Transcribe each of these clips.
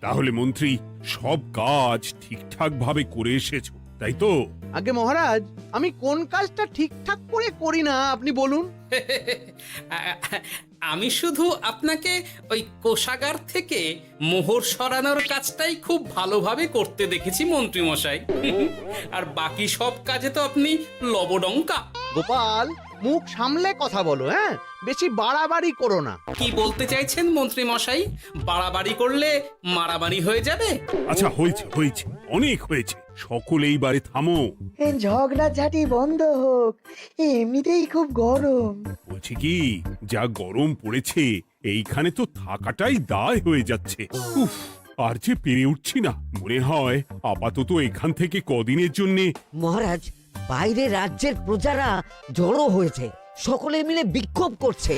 তাহলে মন্ত্রী সব কাজ ঠিকঠাক ভাবে করে এসেছো, তাই তো? আগে মহারাজ, আমি কোন কাজটা ঠিকঠাক করে করি না আপনি বলুন। আমি শুধু আপনাকে ওই কোষাগার থেকে মোহর সরানোর কাজটাই খুব ভালোভাবে করতে দেখেছি মন্ত্রী মশাই। আর বাকি সব কাজে তো আপনি লবডঙ্কা। গোপাল, মুখ সামলে কথা বলো, হ্যাঁ? বেশি বাড়াবাড়ি করো না। কি বলতে চাইছেন মন্ত্রী মশাই? বাড়াবাড়ি করলে মারামারি হয়ে যাবে? আচ্ছা, হয়েছে হয়েছে, অনেক হয়েছে, সকলে এইবারে থামো। ঝগড়াঝাটি বন্ধ হোক, এমনিতেই খুব গরম। বলছি কি, যা গরম পড়েছে এইখানে তো থাকাটাই দায় হয়ে যাচ্ছে। উফ, আর যে পেরে উঠছি না। মনে হয় আপাতত এখান থেকে কদিনের জন্য। মহারাজ, বাইরে রাজ্যের প্রজারা জড়ো হয়েছে, সকলে মিলে বিক্ষোভ করছে।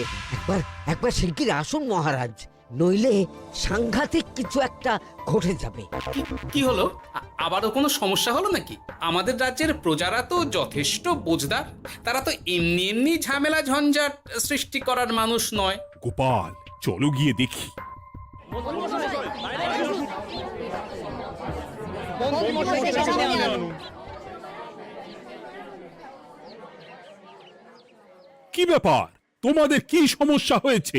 একবার শিগগির আসুন মহারাজ, নইলে সাংঘাতিক কিছু একটা ঘটে যাবে। কি হলো? আবারও কোনো সমস্যা হলো নাকি? আমাদের রাজ্যের প্রজারা তো যথেষ্ট বোঝদার, তারা তো এমনি এমনি ঝামেলা ঝঞ্ঝাট সৃষ্টি করার মানুষ নয়। গোপাল, চলো গিয়ে দেখি। কি ব্যাপার, তোমাদের কি সমস্যা হয়েছে?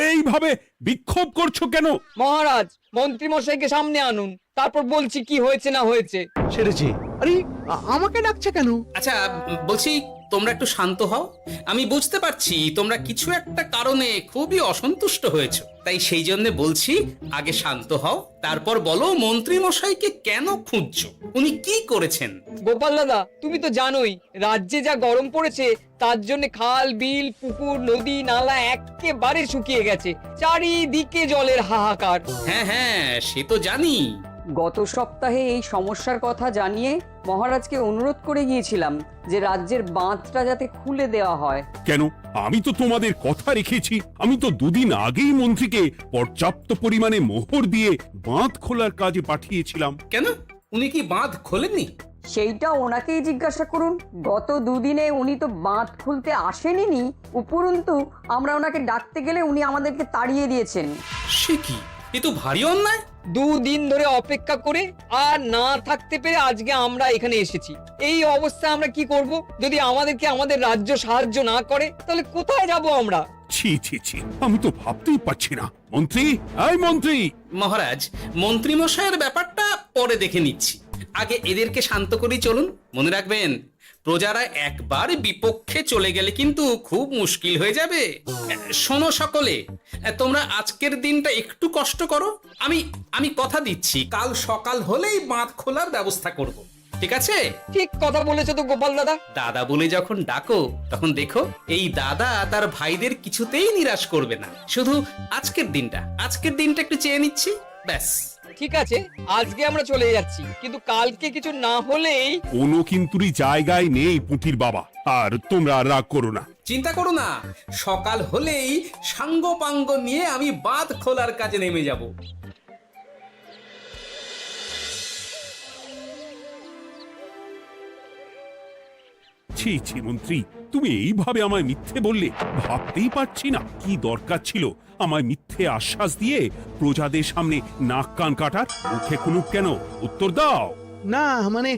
এইভাবে বিক্ষোভ করছো কেন? মহারাজ, মন্ত্রী মশাইকে সামনে আনুন, তারপর বলছি কি হয়েছে না হয়েছে। সেরেছে। আরে, আমাকে ডাকছে কেন? আচ্ছা, বলছি তোমরা একটু শান্ত হও। আমি বুঝতে পারছি তোমরা কিছু একটা কারণে খুবই অসন্তুষ্ট হয়েছো, তাই সেই জন্য বলছি আগে শান্ত হও, তারপর বলো মন্ত্রী মশাইকে কেন খুঁজছো, উনি কি করেছেন? গোপাল দাদা, তুমি তো জানোই রাজ্যে যা গরম পড়েছে, তার জন্য খাল বিল পুকুর নদী নালা একেবারে শুকিয়ে গেছে, চারিদিকে জলের হাহাকার। হ্যাঁ হ্যাঁ, সে তো জানি। গত সপ্তাহে এই সমস্যার কথা জানিয়ে মহারাজকে অনুরোধ করে গিয়েছিলাম যে রাজ্যের বাঁধটা যাতে খুলে দেওয়া হয়। কেন? আমি তো তোমাদের কথা রেখেছি। আমি তো দুদিন আগেই মন্ত্রীকে পর্যাপ্ত পরিমাণে মোহর দিয়ে বাঁধ খোলার কাজে পাঠিয়েছিলাম। কেন, উনি কি বাঁধ খোলেননি? সেইটা ওনাকেই জিজ্ঞাসা করুন। গত দুদিনে উনি তো বাঁধ খুলতে আসেনি, উপরন্তু আমরা ওনাকে ডাকতে গেলে উনি আমাদেরকে তাড়িয়ে দিয়েছেন। সে কি, এ তো ভারী অন্যায়। দুদিন ধরে অপেক্ষা করে আর না থাকতে পেরে আজকে আমরা এখানে এসেছি। এই অবস্থা আমরা কি করব? যদি আমাদেরকে আমাদের রাজ্য সাহায্য না করে, তাহলে কোথায় যাব আমরা? ছি ছি ছি, আমি তো ভাবতেই পারছি না। মন্ত্রী, এই মন্ত্রী! মহারাজ, মন্ত্রী মশাইয়ের ব্যাপারটা পরে দেখে নিচ্ছি, আগে এদেরকে শান্ত করেই চলুন। মনে রাখবেন, প্রজারা একবার বিপক্ষে চলে গেলে কিন্তু খুব মুশকিল হয়ে যাবে। শোনো সকলে, তোমরা আজকের দিনটা একটু কষ্ট করো। আমি কথা দিচ্ছি, কাল সকাল হলেই বাঁধ খোলার ব্যবস্থা করব, ঠিক আছে? ঠিক কথা বলেছো তো গোপাল দাদা। দাদা বলে যখন ডাকো, তখন দেখো এই দাদা তার ভাইদের কিছুতেই নিরাশ করবে না। শুধু আজকের দিনটা একটু চেয়ে নিচ্ছি, ব্যাস। ঠিক আছে, আজকে আমরা চলে যাচ্ছি, কিন্তু কালকে কিছু না হলেই। কোনো কিন্তুরই জায়গায় নেই পুঁটির বাবা। আর তোমরা আর রাগ করো না। চিন্তা করো না, সকাল হলেই সাঙ্গ পাঙ্গ নিয়ে আমি বাঁধ খোলার কাজে নেমে যাব। ছি ছি মন্ত্রী, তুমি এইভাবে আমায় মিথ্যে বললে? ভাবতেই পারছি না কি দরকার ছিল আমায় মিথ্যে আশ্বাস দিয়ে প্রজাদের সামনে নাক কান কাটার। মুখে কুলুপ কেন? উত্তর দাও। না, মানে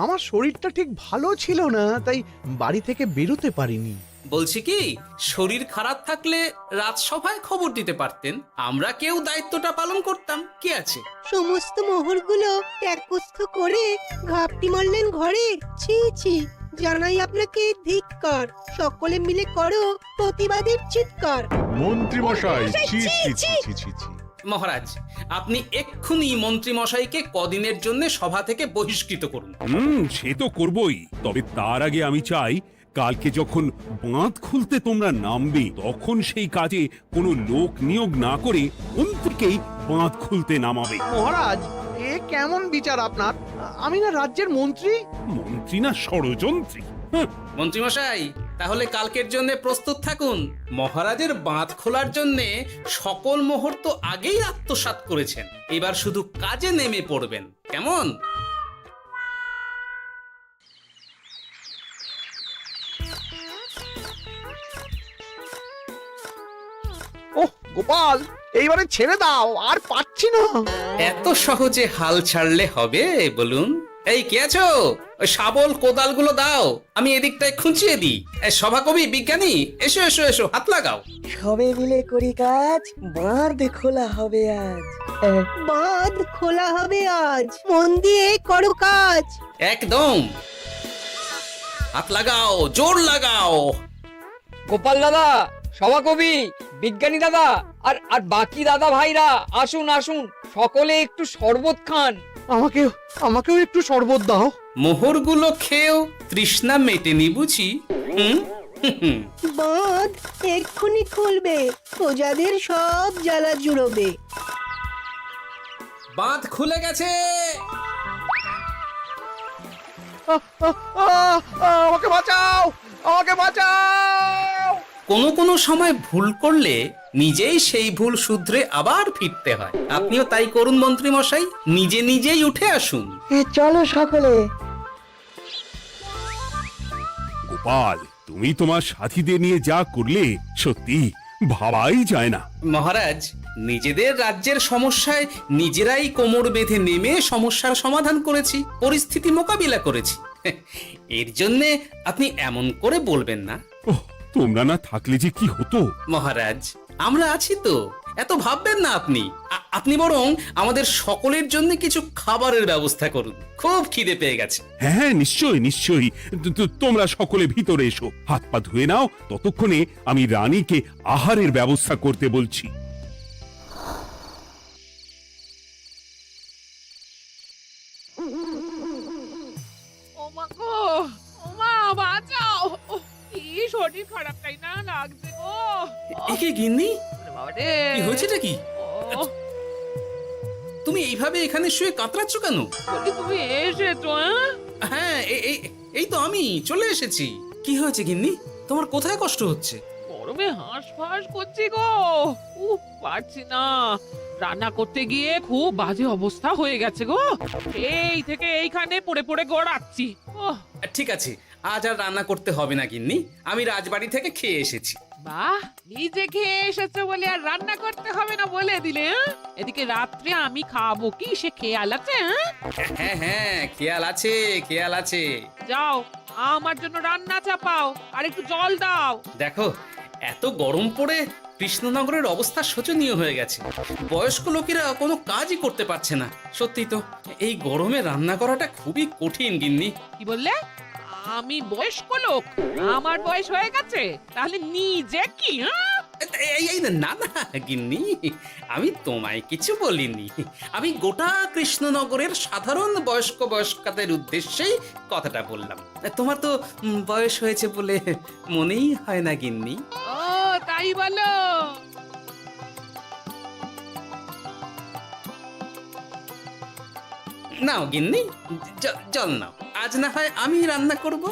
আমার শরীরটা ঠিক ভালো ছিল না, তাই বাড়ি থেকে বেরোতে পারিনি। বলছি কি, শরীর খারাপ থাকলে রাজসভায় খবর দিতে পারতেন, আমরা কেউ দায়িত্বটা পালন করতাম, কি আছে? সমস্ত মোহরগুলো ত্যাগস্থ করে ঘাপটি মারলেন ঘরে। ছি ছি, জানাই আপনাকে ধিক্কার। সকলে মিলে করো প্রতিবাদের চিৎকার। মন্ত্রী মশাই, ছি ছি ছি ছি ছি ছি। মহারাজ, আপনি এক্ষুনি মন্ত্রী মশাইকে কদিনের জন্য সভা থেকে বহিষ্কৃত করুন। সে তো করবই, তবে তার আগে আমি চাই কালকে যখন বাঁধ খুলতে তোমরা নামবে, তখন সেই কাজে কোনো লোক নিয়োগ না করে মন্ত্রীকেই বাঁধ খুলতে নামাবে। মহারাজ, এ কেমন বিচার আপনার? আমি না রাজ্যের মন্ত্রী। মন্ত্রী না ষড়যন্ত্রী। মন্ত্রী মশাই, তাহলে কালকের জন্য প্রস্তুত থাকুন। মহারাজের বাঁধ খোলার জন্য সকল মোহর তো আগেই আত্মসাৎ করেছেন, এবার শুধু কাজে নেমে পড়বেন, কেমন? ওহ গোপাল, এইবারে ছেড়ে দাও, আর পারছি পারছি না। এত সহজে হাল ছাড়লে হবে বলুন? এই কে আছো? ওই শাবল কোদালগুলো দাও, আমি এদিকটায় খুঁচিয়ে দিই। এই সভাকবি, বিজ্ঞানী, এসো এসো এসো, হাত লাগাও। সবে মিলে করি কাজ, বাঁধ খোলা হবে আজ। বাঁধ খোলা হবে আজ, মন দিয়ে করো কাজ। একদম, হাত লাগাও, জোর লাগাও। গোপাল দাদা, সভাকবি, বিজ্ঞানী দাদা আর আর বাকি দাদা ভাইরা আসুন আসুন, সকলে একটু শরবত খান। আমাকেও একটু শরবত দাও। মোহরগুলো খেয়েও তৃষ্ণা মেটেনি বুঝি? হুম হুম। বাঁধ এক্ষুনি খুলবে, প্রজাদের সব জ্বালা জুড়বে। বাঁধ খুলে গেছে। আমাকে বাঁচাও, আমাকে বাঁচাও। কোনো সময় ভুল করলে নিজেই সেই ভুল শুধরে আবার ফিরতে হয়। আপনিও তাই করুন মন্ত্রী মশাই, নিজে নিজেই উঠে আসুন। চলো সকলে। গোপাল, তুমি তোমার সাথীদের নিয়ে যা করলে সত্যি ভাবাই যায় না। মহারাজ, নিজেদের রাজ্যের সমস্যায় নিজেরাই কোমর বেঁধে নেমে সমস্যার সমাধান করেছি, পরিস্থিতি মোকাবিলা করেছি। এর জন্যে আপনি এমন করে বলবেন না। ওহ, তোমরা না থাকলে যে কি হতো। মহারাজ, আমরা আছি তো, এত ভাববেন না আপনি। আপনি বরং আমাদের সকলের জন্য কিছু খাবারের ব্যবস্থা করুন, খুব খিদে পেয়ে গেছে। হ্যাঁ হ্যাঁ, নিশ্চয়ই নিশ্চয়ই। তোমরা সকলে ভিতরে এসো, হাত পা ধুয়ে নাও, ততক্ষণে আমি রানীকে আহারের ব্যবস্থা করতে বলছি। ওমা গো, ওমা বাঁচাও! ওহ, কি শরীর খারাপ, তাই না লাগছে গো। একে গিন্নি, ওরে বাবা রে। কি হয়েছেটা কি? ওহ, তুমি এইভাবে এখানে শুয়ে কাতরাচ্ছ কেন? বলি তুমি এসেছো, হ্যাঁ? হ্যাঁ, এই তো আমি চলে এসেছি। কি হয়েছে গিন্নি? তোমার কোথায় কষ্ট হচ্ছে? গরমে হাঁসফাঁস করছি গো। পারছি না, রান্না করতে গিয়ে খুব বাজে অবস্থা হয়ে গেছে গো। এই থেকে এইখানে পড়ে পড়ে গড়াচ্ছি। ওহ, ঠিক আছে, আজ আর রান্না করতে হবে না গিন্নি, আমি রাজবাড়ি থেকে খেয়ে এসেছি। বাহ, নিজে খেয়ে এসেছো বলে আর রান্না করতে হবে না বলে দিলে, হ্যাঁ? এদিকে রাত্রে আমি খাবো কি, সে খেয়াল আছে? হ্যাঁ হ্যাঁ, খেয়াল আছে, খেয়াল আছে। যাও, আমার জন্য রান্না চাপাও আর একটু জল দাও। দেখো, এত গরম পড়ে কৃষ্ণনগরের অবস্থা শোচনীয় হয়ে গেছে। বয়স্ক লোকেরা কোনো কাজই করতে পারছে না। সত্যি তো, এই গরমে রান্না করাটা খুবই কঠিন গিন্নি। কি বললে? আমি বয়স্ক লোক? আমার বয়স হয়ে গেছে, তাহলে নিজে কি, হ্যাঁ? এই না না গিন্নি, আমি তোমায় কিছু বলিনি। আমি গোটা কৃষ্ণনগরের সাধারণ বয়স্কাদের উদ্দেশ্যেই কথাটা বললাম। তোমার তো বয়স হয়েছে বলে মনেই হয় না গিন্নি। ও তাই বলো? নাও গিন্নি, জল নাও। আজ না হয় আমি রান্না করব।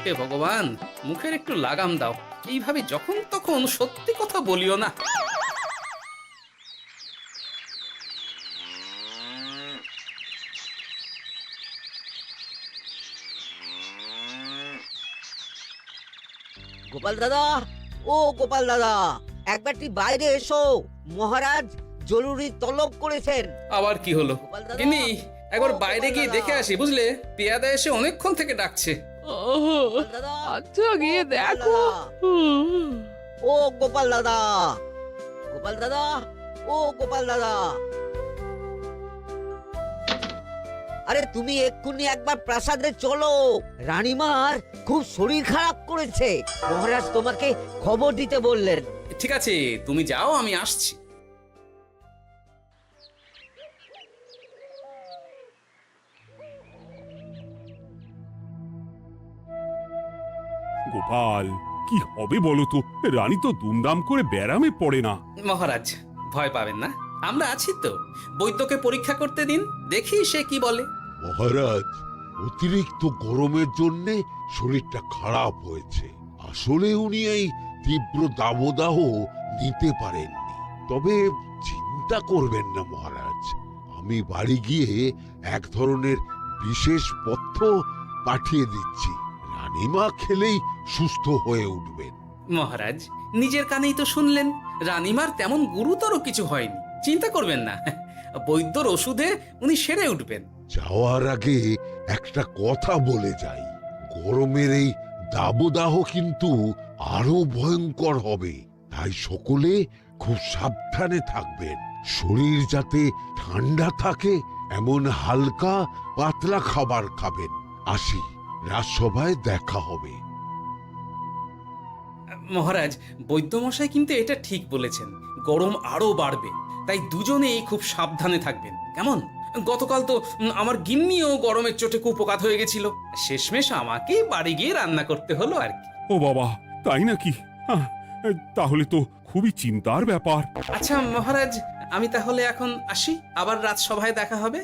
হে ভগবান, মুখের একটু লাগাম দাও। এইভাবে যখন তখন সত্যি কথা বলিও না। গোপাল দাদা, ও গোপাল দাদা, একবারটি বাইরে এসো, মহারাজ জরুরি তলব করেছেন। আবার কি হলো গোপাল দাদা, গিন্নি? একবার ও বাইরে গোপাল গিয়ে দাদা। দেখে আসি, বুঝলে? পেয়াদা এসে অনেকক্ষণ থেকে ডাকছে। ওহ, গোপাল দাদা, আচ্ছা গিয়ে গোপাল দেখো। দাদা। ও গোপাল দাদা, গোপাল দাদা, ও গোপাল দাদা, আরে তুমি এক্ষুনি একবার প্রাসাদে চলো, রানীমার খুব শরীর খারাপ করেছে, মহারাজ তোমাকে খবর দিতে বললেন। ঠিক আছে, তুমি যাও, আমি আসছি। গোপাল, কি হবে বলো তো? রানী তো দুমদাম করে ব্যারামে পড়ে না। মহারাজ, ভয় পাবেন না, আমরা আছি তো। বৈদ্যকে পরীক্ষা করতে দিন, দেখি সে কি বলে। মহারাজ, অতিরিক্ত গরমের জন্যে শরীরটা খারাপ হয়েছে। আসলে উনি এই তীব্র দাবদাহ নিতে পারেননি। তবে চিন্তা করবেন না মহারাজ, আমি বাড়ি গিয়ে এক ধরনের বিশেষ পথ্য পাঠিয়ে দিচ্ছি। রানীমা খেলেই সুস্থ হয়ে উঠবেন। মহারাজ, নিজের কানেই তো শুনলেন রানীমার তেমন গুরুতর কিছু হয়নি, চিন্তা করবেন না। বৈদ্যর ওষুধে উনি সেরে উঠবেন। যাওয়ার আগে একটা কথা বলে যাই, গরমের এই দাবদাহ কিন্তু আরো ভয়ঙ্কর হবে, তাই সকলে খুব সাবধানে থাকবেন। শরীর যাতে ঠান্ডা থাকে এমন হালকা পাতলা খাবার খাবেন। আসি, রাজসভায় দেখা হবে। মহারাজ, বৈদ্যমশাই কিন্তু এটা ঠিক বলেছেন, গরম আরো বাড়বে, তাই দুজনেই খুব সাবধানে থাকবেন, কেমন? গতকাল তো আমার গিন্নিও গরমের চোটে কুপোকাত হয়ে গেছিল, শেষমেশ আমাকে বাড়ি গিয়ে রান্না করতে হলো আর কি। ও বাবা, তাই নাকি? তাহলে তো খুবই চিন্তার ব্যাপার। আচ্ছা মহারাজ, আমি তাহলে এখন আসি, আবার রাজসভায় দেখা হবে।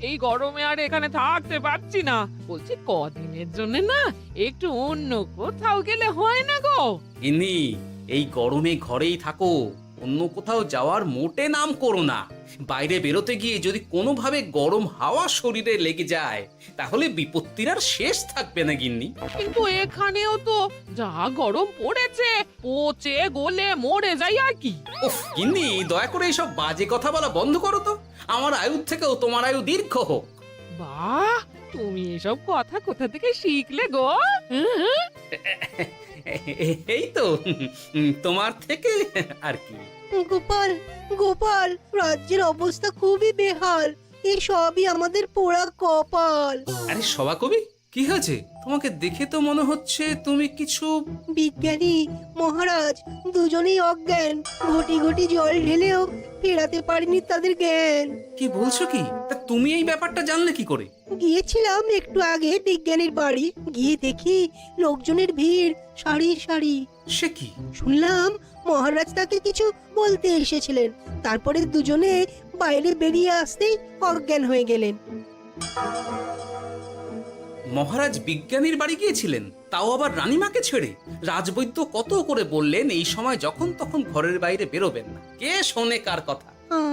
এই গরমে আর এখানে থাকতে পারছি না, বলছি কদিনের জন্য না একটু অন্য কোথাও গেলে হয় না গো? গিন্নি, এই গরমে ঘরেই থাকো, অন্য কোথাও যাওয়ার মোটে নাম করো না। বাইরে বেরোতে গিয়ে যদি কোনোভাবে গরম হাওয়া শরীরে লেগে যায় তাহলে বিপত্তির আর শেষ থাকবে না গিন্নি। কিন্তু এখানেও তো যা গরম পড়েছে, পচে গলে মরে যাই আর কি। উফ গিন্নি, দয়া করে এইসব বাজে কথা বলা বন্ধ করো তো, আমার আয়ুর থেকেও তোমার আয়ু দীর্ঘ হোক। বাহ, তুমি এসব কথা কোথা থেকে শিখলে গো? হুম? এই তো তোমার থেকে আর কি। গোপাল, গোপাল, রাজ্যের অবস্থা খুবই বেহাল। এই সবই আমাদের পোড়া কপাল। আরে সভাকবি, কি হয়েছে? তোমাকে দেখে তো মনে হচ্ছে তুমি কিছু... বিজ্ঞানী মহারাজ দুজনেই অজ্ঞান, ঘটি ঘটি জল ঢেলেও ফেরাতে পারেনি তাদের জ্ঞান। কি বলছো কি? তা তুমি এই ব্যাপারটা জানলে কি করে? গিয়েছিলাম একটু আগে বিজ্ঞানীর বাড়ি, গিয়ে দেখি লোকজনের ভিড়, সারি সারি। সে কি? শুনলাম মহারাজ তাকে কিছু বলতে এসেছিলেন, তারপরে দুজনে বাইরে বেরিয়ে আসতেই অজ্ঞান হয়ে গেলেন। মহারাজ বিজ্ঞানীর বাড়ি গিয়েছিলেন, তাও আবার রানীমাকে ছেড়ে? রাজবৈদ্য কত করে বললেন এই সময় যখন তখন ঘরের বাইরে বেরোবেন না, কে শোনে কার কথা?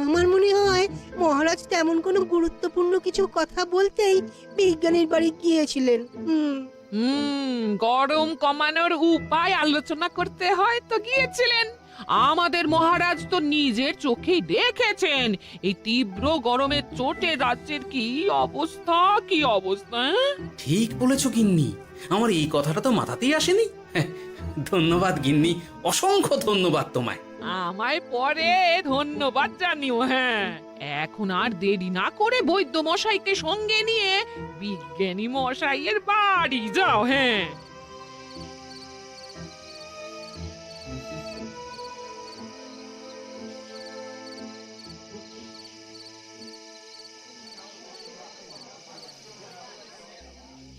আমার মনে হয় মহারাজ তেমন কোনো গুরুত্বপূর্ণ কিছু কথা বলতেই বিজ্ঞানীর বাড়ি গিয়েছিলেন। গরম কমানোর উপায় আলোচনা করতে হয় তো গিয়েছিলেন। আমাদের মহারাজ তো নিজের চোখেই দেখেছেন এই তীব্র গরমের চোটে রাজ্যের কি অবস্থা, কি অবস্থা। ঠিক বলেছো গিন্নি, আমার এই কথাটা তো মাথাতেই আসেনি। ধন্যবাদ গিন্নি, অসংখ্য ধন্যবাদ তোমায়। আমায় পরে ধন্যবাদ জানিও। হ্যাঁ, এখন আর দেরি না করে বৈদ্য মশাইকে সঙ্গে নিয়ে বিজ্ঞানী মশাইয়ের বাড়ি যাও। হ্যাঁ,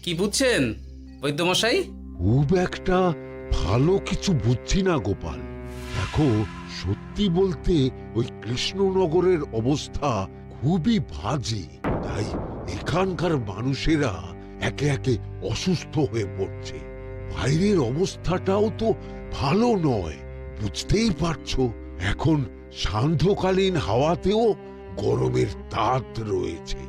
কি বুঝছেন বৈদ্যমশাই? খুব একটা ভালো কিছু বুঝছি না গোপাল। দেখো, সত্যি বলতে ওই কৃষ্ণনগরের অবস্থা খুবই বাজে, তাই এখানকার মানুষেরা একে একে অসুস্থ হয়ে পড়ছে। বাইরের অবস্থাটাও তো ভালো নয়, বুঝতেই পারছো। এখন সান্ধ্যকালীন হাওয়াতেও গরমের তাত রয়েছে।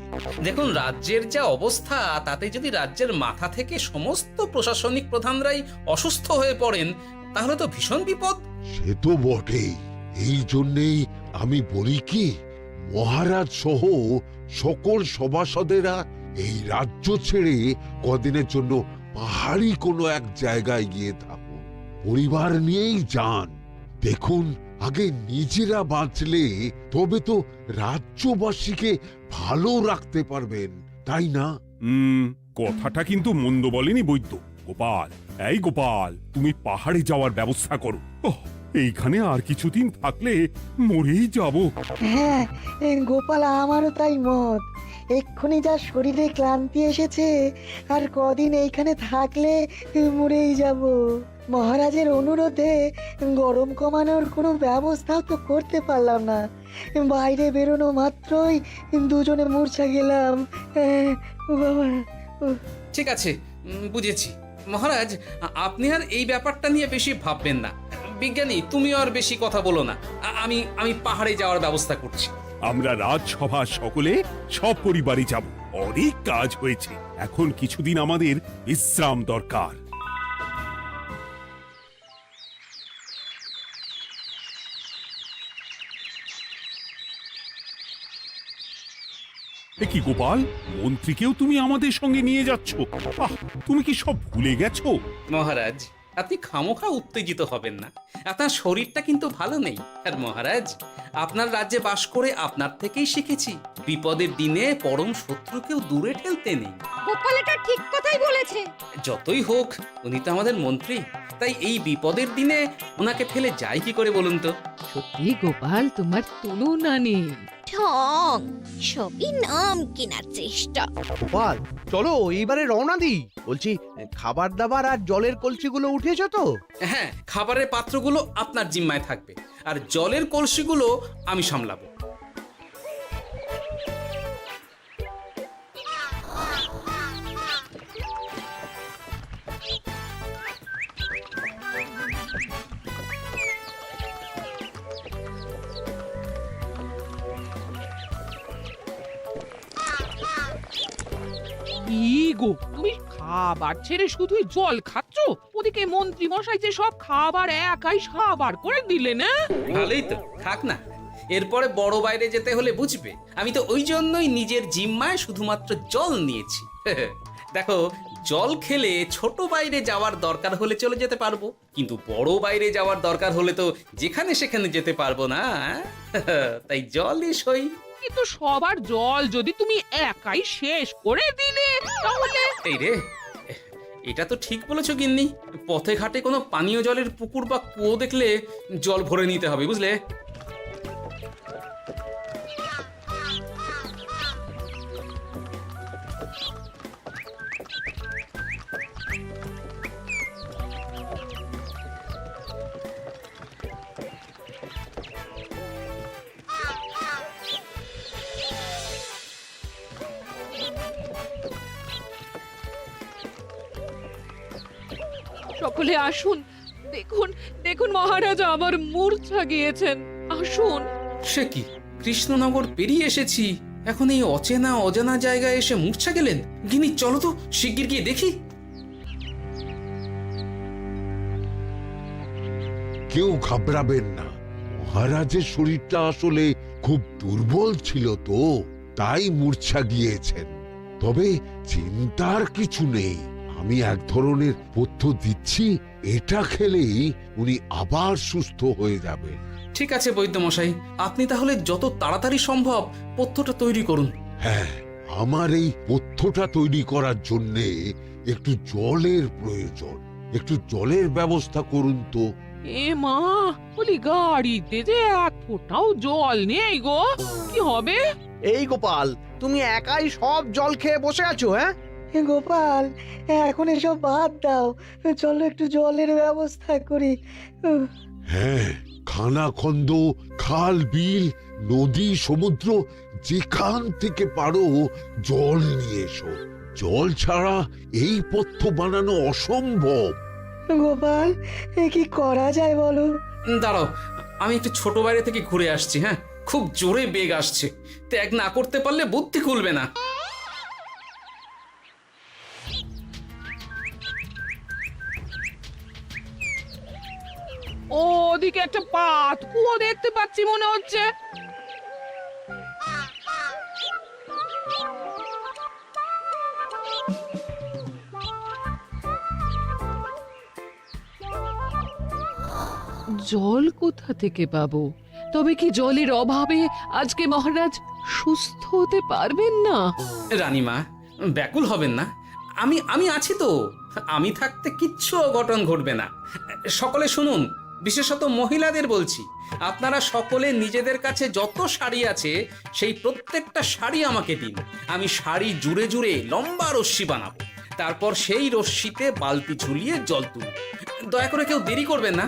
দেখুন, রাজ্যের যা অবস্থা তাতে যদি রাজ্যের মাথা থেকে সমস্ত প্রশাসনিক প্রধানরাই অসুস্থ হয়ে পড়েন তাহলে তো ভীষণ বিপদ। সে তো বটেই, এই জন্যেই আমি বলি কি, মহারাজ সহ সকল সভাসদেরা এই রাজ্য ছেড়ে কদিনের জন্য পাহাড়ি কোনো এক জায়গায় গিয়ে থাকুন, পরিবার নিয়েই যান। দেখুন, আগে নিজেরা বাঁচলে তবে তো রাজ্যবাসীকে ভালো রাখতে পারবেন, তাই না? কথাটা কিন্তু মন্দ বলেনি বৈদ্য। গোপাল, এই গোপাল, তুমি পাহাড়ে যাওয়ার ব্যবস্থা করো। এইখানে আর কিছুদিন থাকলে মরেই যাব। হ্যাঁ গোপাল, আমারও তাই মত। এক্ষুনি যা শরীরে ক্লান্তি এসেছে, আর কদিন এইখানে থাকলে মরেই যাব। মহারাজের অনুরোধে গরম কমানোর কোনো ব্যবস্থাও তো করতে পারলাম না, বাইরে বেরোনো মাত্রই দুজনে মূর্ছা গেলাম। বাবা, ঠিক আছে, বুঝেছি। মহারাজ, আপনি আর এই ব্যাপারটা নিয়ে বেশি ভাববেন না। বিজ্ঞানী, তুমিও আর বেশি কথা বলো না। আমি পাহাড়ে যাওয়ার ব্যবস্থা করছি। আমরা রাজসভা সকলে সব পরিবারে যাব। অনেক কাজ হয়েছে, এখন কিছুদিন আমাদের বিশ্রাম দরকার। এ কি গোপাল, মন্ত্রীকেও তুমি আমাদের সঙ্গে নিয়ে যাচ্ছ? আহ, তুমি কি সব ভুলে গেছো? মহারাজ, আপনি খামোখা উত্তেজিত হবেন না। আপনার শরীরটা কিন্তু ভালো নেই। আর মহারাজ, আপনার রাজ্যে বাস করে আপনার থেকেই শিখেছি বিপদের দিনে পরম শত্রুকেও দূরে ঠেলতে নেই। গোপাল এটা ঠিক কথাই বলেছে। যতই হোক, উনি তো আমাদের মন্ত্রী, তাই এই বিপদের দিনে ওনাকে ফেলে যাই কি করে বলুন তো? সত্যি গোপাল, তোমার তুলনা নেই। ঠং, সবই নাম কেনার চেষ্টা। গোপাল, চলো এইবারে রওনা দিই। বলছি, খাবার দাবার আর জলের কলসিগুলো উঠেছো তো? হ্যাঁ, খাবারের পাত্রগুলো আপনার জিম্মায় থাকবে, আর জলের কলসিগুলো আমি সামলাবো। কি গো, তুমি খাবার ছেড়ে শুধুই জল খাচ্ছ? ওদিকে মন্ত্রী মশাই যে সব খাবার একাই সাবার করে দিলেন। না ভালোই তো, থাক না। এরপরে বড় বাইরে যেতে হলে বুঝবে, আমি তো ওই জন্যই নিজের জিম্মায় শুধুমাত্র জল নিয়েছি। দেখো, জল খেলে ছোট বাইরে যাওয়ার দরকার হলে চলে যেতে পারবো, কিন্তু বড় বাইরে যাওয়ার দরকার হলে তো যেখানে সেখানে যেতে পারবো না। তাই জলই সই। কিন্তু সবার জল যদি তুমি একাই শেষ করে দিলে, তাহলে এই রে, এটা তো ঠিক বলেছো গিন্নি। পথে ঘাটে কোনো পানীয় জলের পুকুর বা কুয়ো দেখলে জল ভরে নিতে হবে, বুঝলে? সকলে আসুন। দেখুন দেখুন, মহারাজ আবার মূর্ছা গিয়েছেন। আসুন। সে কি, কৃষ্ণনগর পেরিয়ে এসেছি, এখন এই অচেনা অজানা জায়গায় এসে মূর্ছা গেলেন? গিনি, চলো তো শিগগির গিয়ে দেখি। কেউ ঘাবড়াবেন না, মহারাজের শরীরটা আসলে খুব দুর্বল ছিল তো, তাই মূর্ছা গিয়েছেন। তবে চিন্তার কিছু নেই, আমি এক ধরনের পথ্য দিচ্ছি, এটা খেলেই উনি আবার সুস্থ হয়ে যাবেন। ঠিক আছে বৈদ্য মশাই, আপনি তাহলে যত তাড়াতাড়ি সম্ভব পথ্যটা তৈরি করুন। হ্যাঁ, আমার এই পথ্যটা তৈরি করার জন্য একটু জলের প্রয়োজন। একটু জলের ব্যবস্থা করুন তো। এ মা, বলি গাড়িতে যে এক ফোঁটাও জল নেই গো, কি হবে? এই গোপাল, তুমি একাই সব জল খেয়ে বসে আছো? হ্যাঁ গোপাল, এখন এসব বাদ দাও, চলো একটু জলের ব্যবস্থা করি। হ্যাঁ, খানাখন্দ, খাল, বিল, নদী, সমুদ্র, যেখান থেকে পারো জল নিয়ে এসো। জল ছাড়া এই পথ্য বানানো অসম্ভব। গোপাল, এ কি করা যায় বলো? দাঁড়াও, আমি একটু ছোট বাইরে থেকে ঘুরে আসছি। হ্যাঁ, খুব জোরে বেগ আসছে, ত্যাগ না করতে পারলে বুদ্ধি খুলবে না। ওদিকে একটা পাত কুয়ো দেখতে পাচ্ছি মনে হচ্ছে। জল কোথা থেকে পাবো? তবে কি জলের অভাবে আজকে মহারাজ সুস্থ হতে পারবেন না? রানীমা, ব্যাকুল হবেন না, আমি আছি তো। আমি থাকতে কিচ্ছু অঘটন ঘটবে না। সকলে শুনুন, বিশেষত মহিলাদের বলছি, আপনারা সকলে নিজেদের কাছে যত শাড়ি আছে সেই প্রত্যেকটা শাড়ি আমাকে দিন। আমি শাড়ি জুড়ে জুড়ে লম্বা রশ্মি বানাবো, তারপর সেই রশ্মিতে বালতি ঝুলিয়ে জল তুলব। দয়া করে কেউ দেরি করবেন না।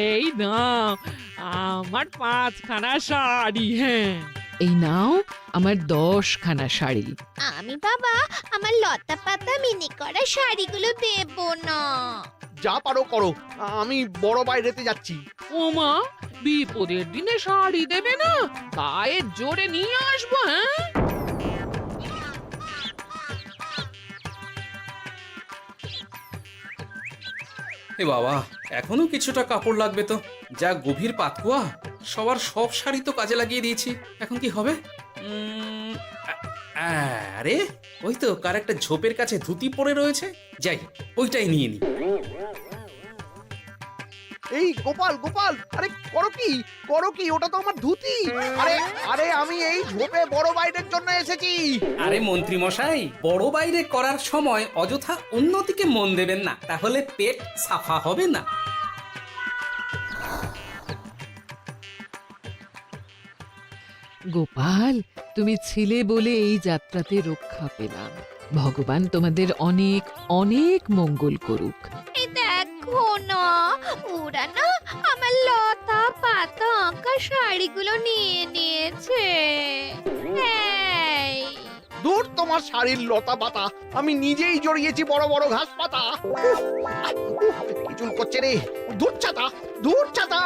এই নাও আমার 5খানা শাড়ি। হ্যাঁ, এই নাও আমার 10খানা শাড়ি। আমি বাবা আমার লতা পাতা মিনি করা শাড়িগুলো দেব না। যা পারো করো, আমি বড় বাইরেতে যাচ্ছি। ওমা, বিপদের দিনে শাড়ি দেবে না? গায়ের জোরে নিয়ে আসবো। হ্যাঁ, এ বাবা, এখনো কিছুটা কাপড় লাগবে তো। যা গভীর পাতকুয়া, সবার সব শাড়ি তো কাজে লাগিয়ে দিয়েছি, এখন কি হবে? আরে ওই তো কার একটা ঝোপের কাছে ধুতি পড়ে রয়েছে, যাই ওইটাই নিয়ে নি। এই গোপাল গোপাল, আরে করো কি, ওটা তো আমার ধুতি। আরে আরে আমি এই ঝোপে বড় বাইরের জন্য এসেছি। আরে মন্ত্রী মশাই, বড় বাইরে করার সময় অযথা অন্যদিকে মন দেবেন না, তাহলে পেট সাফা হবে না। গোপাল, তুমি ছিলে বলে এই যাত্রাতে রক্ষা পেলাম। ভগবান তোমাদের অনেক অনেক মঙ্গল করুক। এই দেখো না, ওরা না আমার লতা পাতা আঁকা শাড়িগুলো নিয়ে নিয়েছে। এই, দূর তোমার শাড়ির লতা পাতা, আমি নিজেই জড়িয়েছি বড় বড় ঘাস পাতা। চুল করছে রে, দূর ছাতা।